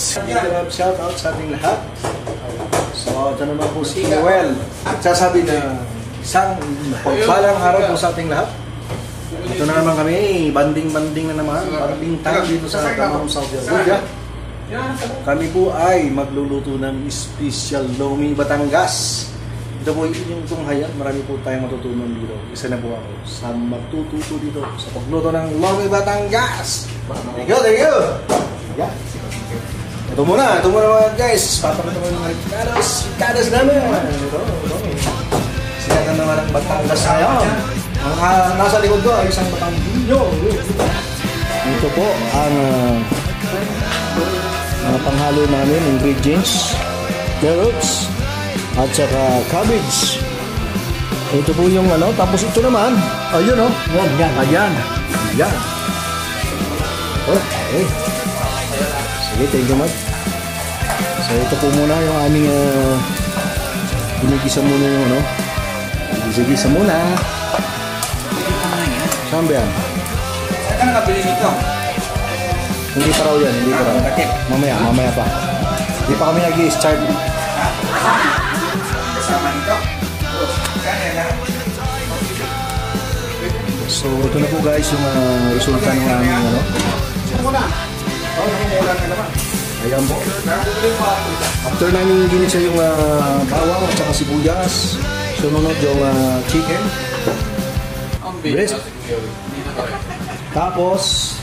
Shout out sa ating lahat. So, ito naman po si Noel. Sasabi na isang pagpalang araw po sa ating lahat. Ito na naman kami, banding-banding na naman. Banding time dito sa Tamang Saudi Arabia. Kami po ay magluluto ng special Lomi Batangas. Ito po yung tunghayan. Marami po tayong matutunan dito. Isa na po ako sa magtututo dito sa pagluto ng Lomi Batangas. Thank you, thank you! Yeah. Ito muna mga guys. Papakita mo ng ricadas namin. Ito. Sinatan naman ng Batangas ngayon. Ang nasa likod ko ay isang Batanguino. Ito po ang mga panghalo namin, ingredients, carrots, at saka cabbage. Ito po yung tapos ito naman, ayun yan. Okay. Sige, thank you much. So ito po muna yung aming binigisa muna yung binigisa muna. Saan ba yan? Saan ka nakabili nito? Hindi pa raw yan, hindi pa raw. Mamaya pa. Hindi pa kami nag-i-start. Kasama nito? So, ito na po guys yung resulta ng aming Ayan po. After namin ginisa yung bawang at saka sibuyas, sunod yung chicken. Breast. Tapos,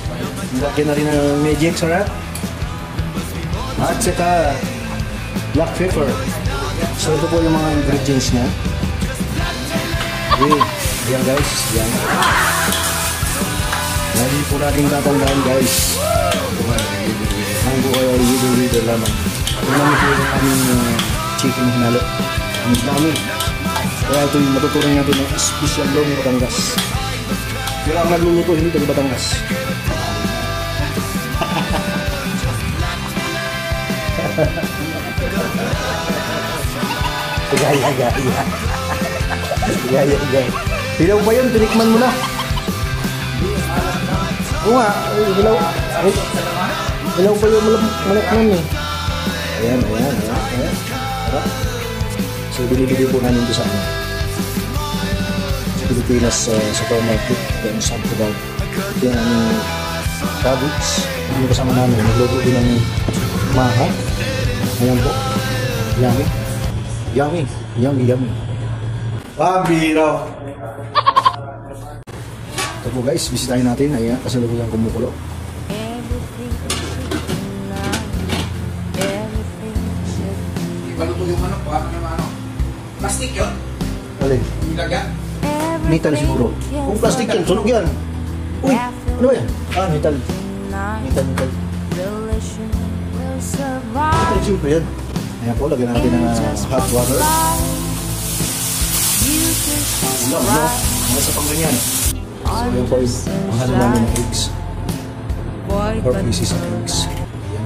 lagyan na rin ng magic sarap. At saka black pepper. So ito po yung mga ingredients niya. Okay. Yan guys. Yan. Lagi po natin tatandaan guys. Ang buhay ay little lamang. Ito namin po yung aming chicken hinalo. Ang dami. Kaya ito yung matutunan natin ng special Lomi Batangas. Pero ang nagluluto hindi taga Batangas. Gaya. Hilaw ba yun? Tinikman mo na. Oo nga. Hilaw pa yung malak nun eh. Ayan. So binibili po namin ito sa Pilipinas supermarket. Yan sa Pudal. Ito yung aming cabbage. Yung kasama namin. Nagluto din ng maha. Ayan po. Yummy. Pambiraw. Ito po guys, bisitahin natin. Ayan, kasi luto yung kumukulo. Ibaluto yung plastic yun? Alin? Ilagyan? Metal siguro. Kung plastic yan, sunog yan. Uy, ano ba yan? Metal. Metal siguro yan. Ayan po, lagyan natin ng hot water. No. Mga sa pang ganyan. So, ayan po, mahalo namin ng eggs. 4 pieces of eggs. Ayan.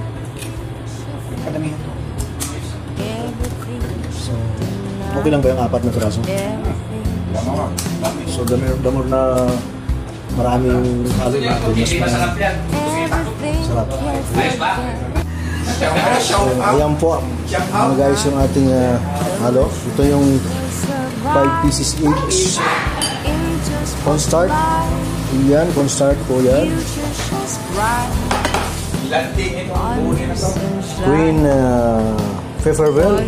Kadamihan to. So, okay lang ba yung 4 na piraso? So, damor na maraming halo natin. Mas Masarap yan. sarap. Ayos ba? So, ayan po, guys, yung ating halo. Ito yung 5 pieces each. Cornstarch. Yan, cornstarch po yan. Green pepperville.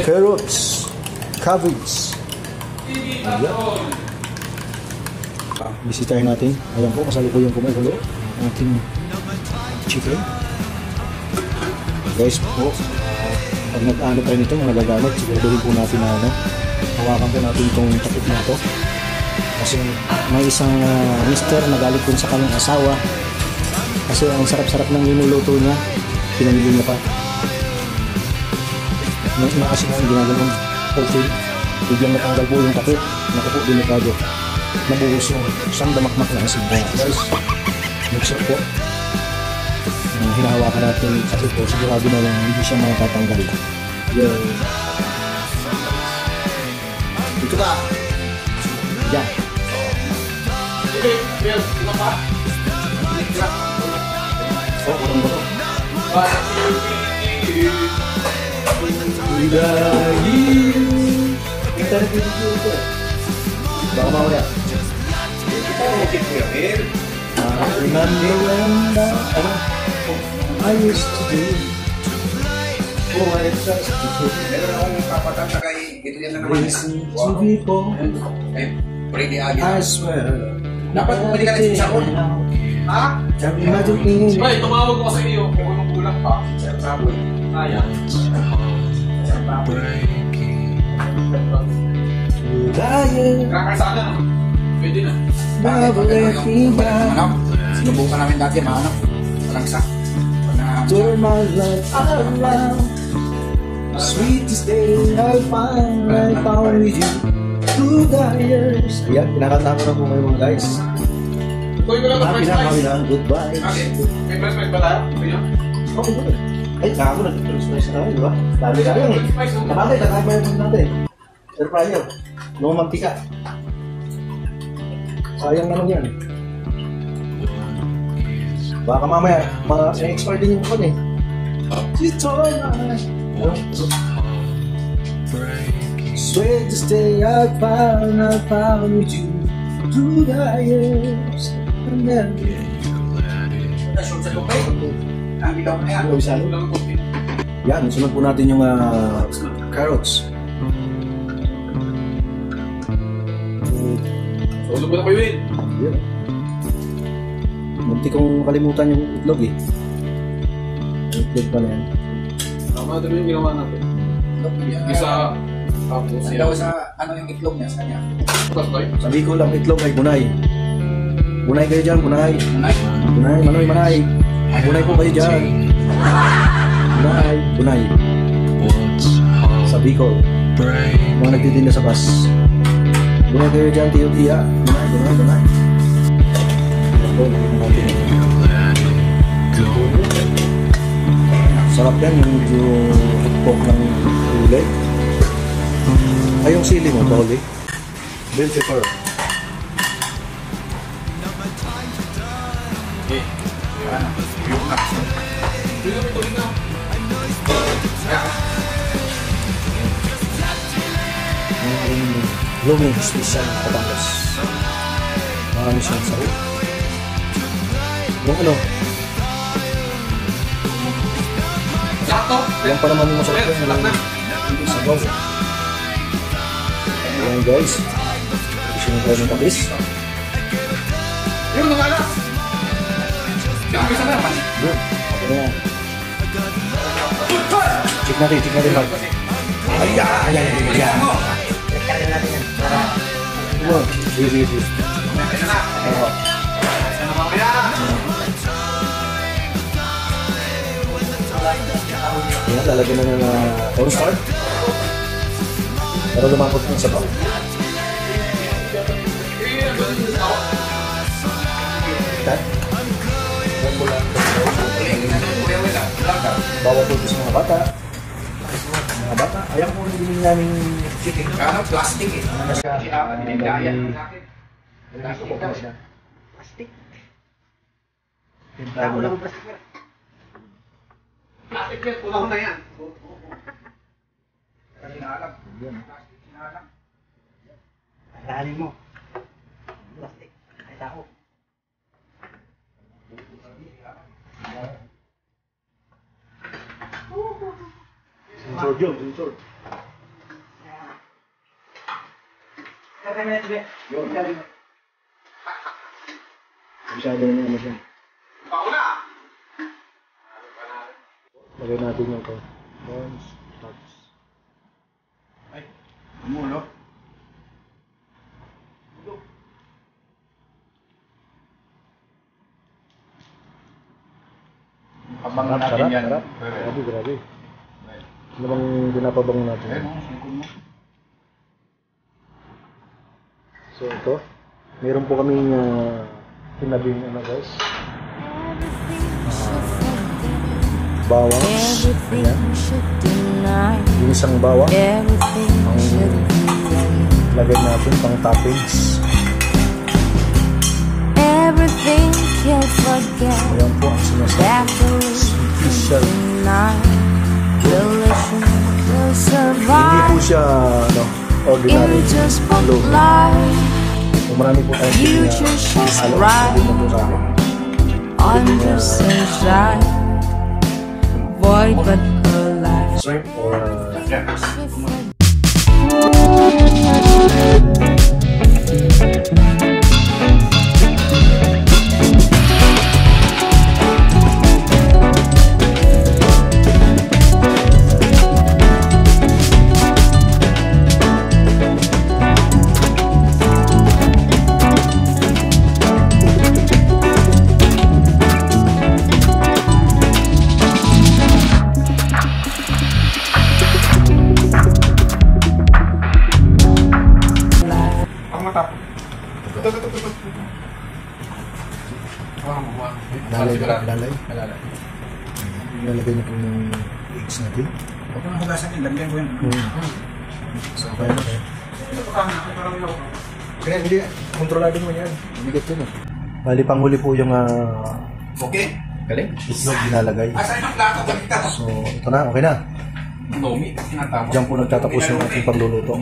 Carrots. Cabbage. Ayan. Bisitahin natin. Ayan po, kasalukuyang kumagulo. Ating chicken. Guys po, pag nag-ano tayo nito, nagagamit, siguraduhin po natin na hawakan po natin itong takip na ito. Kasi may isang mister na galit po sa kanyang asawa kasi ang sarap-sarap ng niluluto niya, pinamili niya pa. Kasi nga ginagawang okay, biglang natanggal po yung takip, naku po, delikado, nabuhos yung isang damakmak na asin. Guys, make sure po hinahawakan natin kasi po sigurado na lang hindi siya matatanggal. Yung ito ka yan. Oh, kurang ba ito? Kita na video ito. Baka mamaya. Remember when I used to do. Oh, I trust you. Meron akong papatanta kay ito yan na naman. Listen to people. Eh, Freddy Agin. I swear. Dapat bumili ka na sa sabon. Ha? Imagine. Ay, tumawag ko sa iyo kung anong kulang pa. Sa sabon. Ayan. Kakasana na. Pwede na. Never let me down. Ano? Sinubukan namin dati mahanap. Walang sa. Turn my life around. Sweetest day I found with you. Through the years. Ayan, kinakanta ko na po ngayon mga guys. Kuhin ko lang ang first prize. Kami goodbye. Okay. May first prize ba tayo? Kuya? Okay, good. Ay, kako na. First prize na tayo, di ba? Dami tayo yan eh. Nakatay, nakakaya mo natin. Air fryer. No mantika. Sayang naman yan. Baka mamaya, ma-expire din yung kon eh. Sweet to stay, I found with you. Through the years. And then, Shoot sa tubig. Ang bitaw na yan. Kulang ang konti. yan, sunod po natin yung carrots. Tulog mo na kayo yun. Yun. Munti kong kalimutan yung itlog eh. Yung itlog pala yan. Tama ito yung ginawa natin. Isa, tapos Ang daw sa ano yung itlog niya sa kanya. Plus ba yun? Sabi ko lang itlog ay bunay. Bunay kayo dyan, bunay. Unay. Bunay, manoy, manay. Bunay po kayo dyan. Bunay, bunay. Sabi ko, mga nagtitinda sa bus. Bunay kayo dyan, tiyo-tiya. Bunay, bunay, bunay. Sarap yan yung hotpok ng ulay. Ay, yung sili mo, Pauli. Bell pepper. Eh. Yung na. Hindi na may tuloy na. Blooming special Batangas. Marami siyang sarap. Yung ano, Sakto. yan pa naman yung masarap Well, yan. salak na. Yung sabaw. Ayan guys. Gusto nyo tayo ng kapis. Yun, nangala. Kami sa naman. Yun. Ayan. Check natin, Mark. Ayan. Come on. Sige. Kaya na. Oo. Kaya na mamaya. Ayan, lalagyan na ng cornstarch. Para lumapot ng sabaw. Yan. Yan mo lang. Bawal po sa mga bata. Mga bata. Ayan po yung namin chicken. Ano, plastic eh. Ano na siya? Dinidaya sa akin. Nakakapok na siya. Plastic. Tintahan mo lang. Plastic yan, punaw na yan. Sinalang. Yan. Sinalang. Alalahanin mo. Plastic. Ay tao. Sensor yun, sensor. Kaya na ito. Yun. Masyado na naman siya. Ako na. Lagay natin yung cornstarch. Ay, umulo. Abang natin Sarap, yan. sarap. Grabe. Ano bang dinapabango natin? Ayun, singkong mo. So ito, meron po kaming tinabing ano guys. Bawang. Ayan. Yung isang bawang. Ang lagay natin pang toppings. Everything can't forget Ayan po ang sinasabi. that feeling Official. Hindi po siya ordinary logo. So, marami po tayong Void but collapse. shrimp or lalay. Lalagay na po yung eggs natin. Huwag ko nang hugasan yun, lagyan ko yun. So, kaya na kayo. Kaya hindi, kontrolado mo yan. Bigat yun eh. Bali, panghuli po yung Okay? Galing? islog nilalagay. Asan yung plato? Baliktad. So, ito na, okay na. Lomi, tinatapos. Diyan po nagtatapos yung ating pagluluto.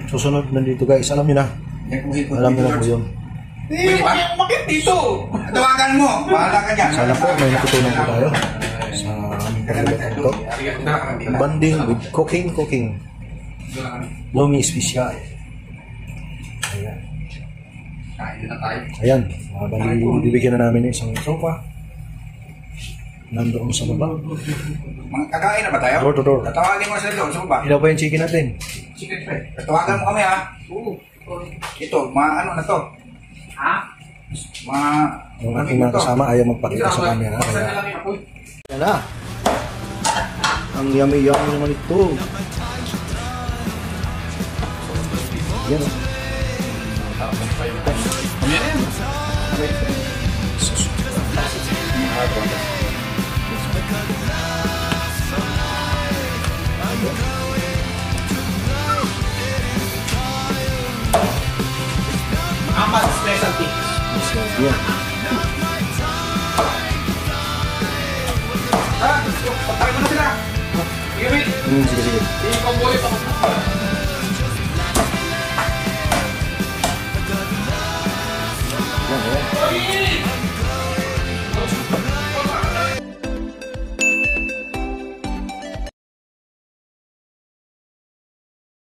Susunod nandito guys, alam nyo na. Alam nyo na po yun. Pwede ba? Bakit dito? Tawagan mo. Bahala ka dyan. Sana po may natutunan po tayo sa aming pagluluto. Banding with cooking. Lomi special. Ayan. Kain na tayo. Ayan, bali, bibigyan na namin ng isang sopa. Nandoon sa baba. Mga kakain na ba tayo? Door to door. Tatawagin mo sila doon sa baba. Ilaw pa yung chicken natin. Chicken fry. Tatawagan mo kami ha. Ito, ano na to? Ha? Yung ating mga kasama ayaw magpakita sa camera. Kaya, yan na. Ang yummy naman ito. Yan. Apat specialty. Yan. Tara, patay mo na sila. Sige, Sige. Hindi ko buhay pa.